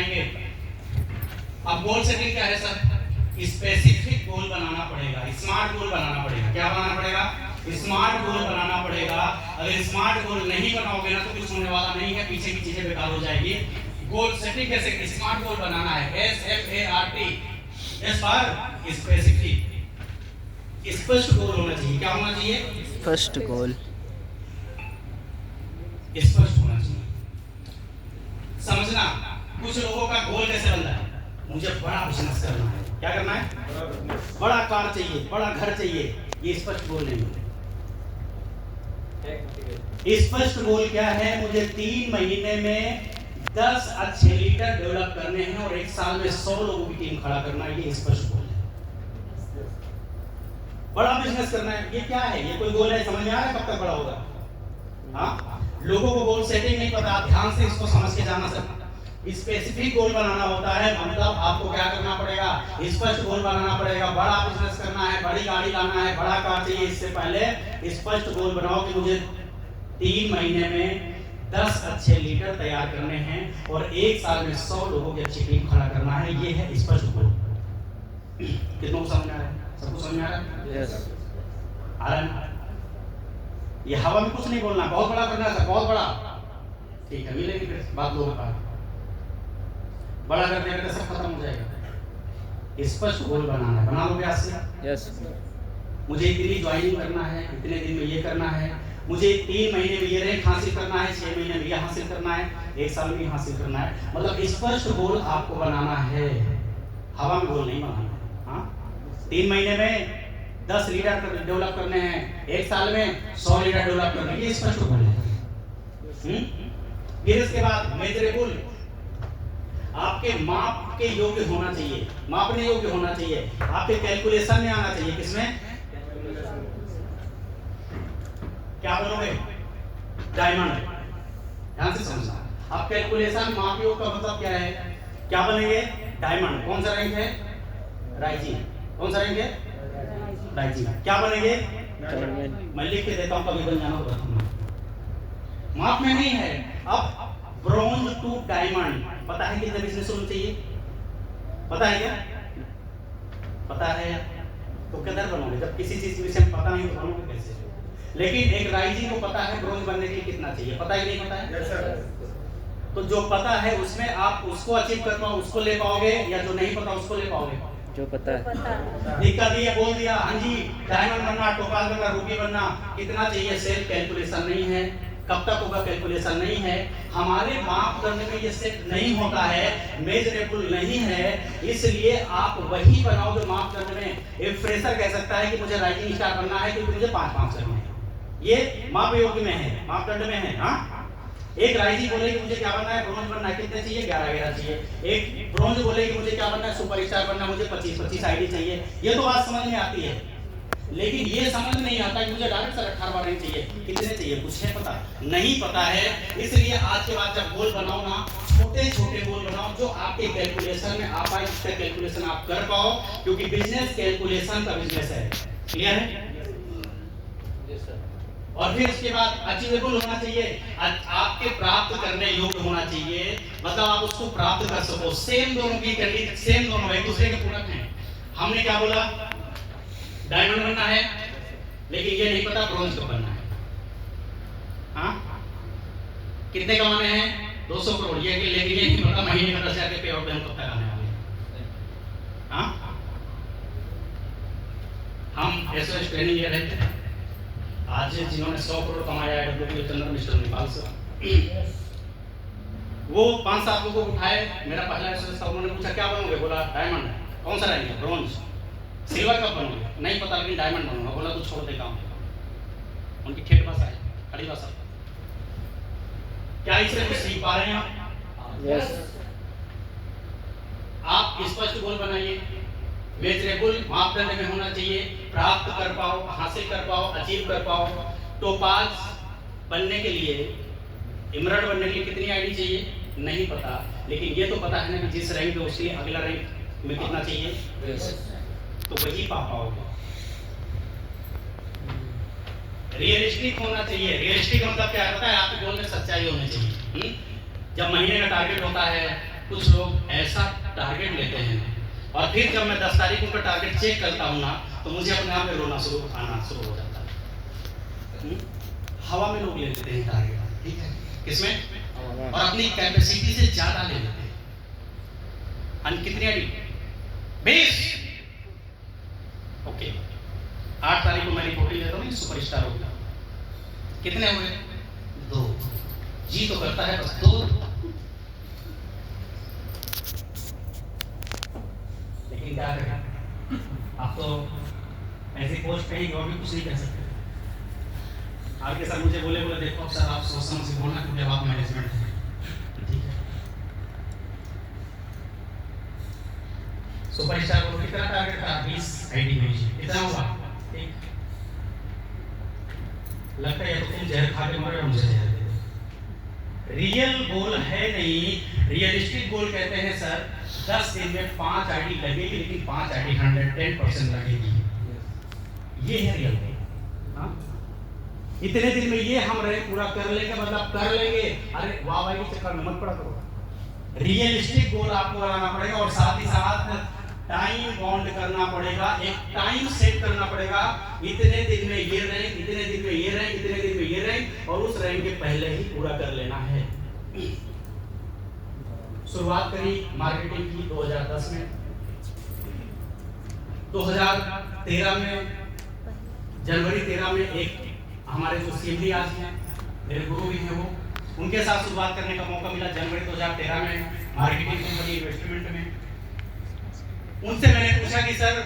समझाएंगे। अब goal setting क्या है सर? स्पेसिफिक गोल बनाना पड़ेगा, स्मार्ट गोल बनाना पड़ेगा। क्या बनाना पड़ेगा? स्मार्ट गोल बनाना पड़ेगा। अगर स्मार्ट गोल नहीं बनाओगे ना तो कुछ होने वाला नहीं है, पीछे की चीजें बेकार हो जाएगी। गोल सेटिंग कैसे? स्मार्ट गोल बनाना है, SMART, एस फॉर स्पेसिफिक। स्पष्ट गोल होना चाहिए। क्या होना चाहिए? First goal. स्पष्ट होना चाहिए। समझना, कुछ लोगों का गोल कैसे बनता है? मुझे बड़ा बिजनेस करना है। क्या करना है? बड़ा कार चाहिए, बड़ा घर चाहिए। ये स्पष्ट गोल नहीं है। स्पष्ट गोल क्या है? मुझे 3 महीने में 10 अच्छे लीडर डेवलप करने हैं और 1 साल में 100 लोगों की टीम खड़ा करना है। ये स्पष्ट गोल है। बड़ा बिजनेस करना है, ये क्या है? ये कोई गोल है? समझ में आ रहा है कब तक बड़ा होगा? हाँ, लोगों को गोल सेटिंग नहीं पता। ध्यान से इसको समझ के जाना सर। स्पेसिफिक गोल बनाना होता है, मतलब आपको क्या करना पड़ेगा? स्पष्ट गोल बनाना पड़ेगा। बड़ा बिजनेस करना है, बड़ी गाड़ी लाना है, बड़ा कार चाहिए, इससे पहले स्पष्ट गोल बनाओ कि मुझे 3 महीने में 10 अच्छे लीडर तैयार करने हैं और 1 साल में 100 लोगों की अच्छी टीम खड़ा करना है। ये है स्पष्ट गोल। कितनों को समझ में आ रहा है? सबको समझ में आ रहा है? यस। आ रहा है? ये हवा में कुछ नहीं बोलना, बहुत बड़ा करना है सर, बहुत बड़ा। ठीक है, मिलेगी फिर बात लोगों का। बड़ा करने का सब खत्म हो जाएगा। स्पष्ट गोल बनाना है। बना लोगे आज से? यस। मुझे इतनी ज्वाइनिंग करना है, इतने दिन में ये करना है, मुझे 3 महीने में ये रैंक हासिल करना है, 6 महीने में ये हासिल करना है, 1 साल में हासिल करना है। मतलब स्पष्ट गोल आपको बनाना है, हवा में गोल नहीं बनाना है। हाँ, 3 महीने में 10 लीडर डेवलप करने हैं, 1 साल में 100 लीडर डेवलप करने हैं। ये स्पष्ट गोल है। फिर इसके बाद मेजरेबल, आपके माप के योग्य होना चाहिए, मापने योग्य होना चाहिए, आपके कैलकुलेशन में आना चाहिए। किसमें? क्या बनोगे? डायमंड। ध्यान से समझना, आप कैलकुलेशन माप योग का मतलब क्या है? क्या बनेंगे? डायमंड। कौन सा रैंक है? राइजिंग। कौन सा रैंक है? राइजिंग। क्या बनेंगे? मैं लिख के देता हूं, कभी बन जाना होगा। माप में नहीं है। अब ब्रॉन्ज टू डायमंड, पता है कितने बिजनेस होने चाहिए? पता है क्या? पता है तो किधर बनोगे? जब किसी चीज के विषय में पता नहीं तो बनोगे कैसे? लेकिन एक राइजिंग को पता है ब्रॉन्ज बनने के लिए कितना चाहिए, पता ही नहीं पता है? yes, sir. तो जो पता है उसमें आप उसको अचीव कर पाओ, उसको ले पाओगे, या जो नहीं पता उसको ले पाओगे? जो पता है। दिक्कत ये बोल दिया, हाँ जी डायमंड बनना, टोपाज बनना, रूबी बनना, कितना चाहिए? सेल्फ कैलकुलेशन नहीं है। कब तक होगा? कैलकुलेशन नहीं है। हमारे मापदंड में ये सेट नहीं होता है, मेजरेबल नहीं है, इसलिए आप वही बनाओ जो मापदंड में। एक फ्रेशर कह सकता है कि मुझे राइजिंग स्टार बनना है क्योंकि मुझे 5 करने हैं, ये माप योग्य में है, मापदंड में है। हाँ, एक राइजिंग बोले कि मुझे क्या बनना है? ब्रोंज बनना है, कितने चाहिए? 11 चाहिए। एक ब्रोंज बोले कि मुझे क्या बनना है? सुपरस्टार बनना, मुझे 25 आईडी चाहिए। ये तो बात समझ में आती है, लेकिन ये समझ नहीं आता कि मुझे डायरेक्ट सर 18 रैंक चाहिए, कितने चाहिए? कुछ है पता नहीं पता है। इसलिए आज के बाद जब गोल बनाओ ना, छोटे छोटे गोल बनाओ जो आपके कैलकुलेशन में आ पाए, उसका कैलकुलेशन आप कर पाओ, क्योंकि बिजनेस कैलकुलेशन का बिजनेस है। क्लियर है? और फिर उसके बाद अचीवेबल होना चाहिए, आपके प्राप्त करने योग्य होना चाहिए, मतलब आप उसको प्राप्त कर सको। सेम दोनों की कंडीशन, सेम दोनों एक दूसरे के पूरक हैं। हमने क्या बोला? डायमंड बनना है, लेकिन ये नहीं पता ब्रॉन्ज कब बनना है। हाँ, कितने कमाने हैं? 200 करोड़। ये लेकिन ये नहीं पता महीने में 10,000 के पे आउट हम कब तक आने वाले हैं। हाँ, हम एसओएस ट्रेनिंग ले रहे थे, आज जिन्होंने 100 करोड़ कमाया है डब्ल्यू चंद्र मिस्टर नेपाल से, वो 5-7 लोगों को उठाए। मेरा पहला एसओएस था, उन्होंने पूछा क्या बनोगे? बोला डायमंड। कौन सा रहेंगे? ब्रॉन्ज। सिल्वर कब बनोगे? नहीं पता, लेकिन डायमंड बनूंगा। बोला तो छोड़ दे काम। उनकी ठेठ भाषा है, खड़ी भाषा। क्या इससे कुछ सीख पा रहे हैं आप? यस। आप स्पष्ट गोल बनाइए, मेजरेबल मापदंड में होना चाहिए, प्राप्त कर पाओ, हासिल कर पाओ, अचीव कर पाओ। टोपाज बनने के लिए, इमरल्ड बनने के लिए कितनी आईडी चाहिए? नहीं पता, लेकिन ये तो पता है ना कि जिस रैंक पे उसके अगला रैंक में कितना चाहिए, तो वही पा पाओगे। रियलिस्टिक होना चाहिए। रियलिस्टिक मतलब क्या होता है? आपके गोल में सच्चाई होनी चाहिए। जब महीने का टारगेट होता है, कुछ लोग ऐसा टारगेट लेते हैं और फिर जब मैं 10 तारीख का टारगेट चेक करता हूँ ना, तो मुझे अपने आप में रोना आना शुरू हो जाता है। हवा में लोग ले लेते हैं टारगेट, ठीक है, किसमें, और अपनी कैपेसिटी से ज्यादा ले लेते हैं। कितनी आई? 20। ओके, 8 तारीख को मैं रिपोर्टिंग लेता हूँ, सुपरस्टार होगा। कितने हुए? 2। जी तो करता है बस 2, लेकिन क्या करें, आप तो ऐसी पोस्ट कहीं और भी कुछ नहीं कर सकते। आपके सर मुझे बोले देखो सर आप सोच समझ से बोलना क्योंकि आप मैनेजमेंट है, ठीक है। सुपरस्टार को कितना टारगेट था? 20 आईडी भेजी, कितना हुआ? 1। लगता है तो तुम जहर खा के मर, मुझे जहर दे दो। रियल गोल है नहीं, रियलिस्टिक गोल कहते हैं सर 10 दिन में 5 आईडी लगेगी, लेकिन 5 आईडी 110% लगेगी। ये है रियल गोल। इतने दिन में ये हम रहे पूरा कर लेंगे, मतलब कर लेंगे, अरे वाह भाई के चक्कर में मत पड़ा करो। रियलिस्टिक गोल आपको बनाना पड़ेगा और साथ ही साथ टाइम बाउंड करना पड़ेगा, एक टाइम सेट करना पड़ेगा। इतने दिन में ये रैंक, इतने दिन में ये रैंक, इतने दिन में ये रैंक, और उस रैंक के पहले ही पूरा कर लेना है। शुरुआत करी मार्केटिंग की 2010 में, 2013 में, जनवरी 13 में एक हमारे जो सीएमडी आज हैं, मेरे गुरु भी हैं, वो उनके साथ शुरुआत करने का मौका मिला जनवरी 2013 में मार्केटिंग कंपनी इन्वेस्टमेंट में। उनसे मैंने पूछा कि सर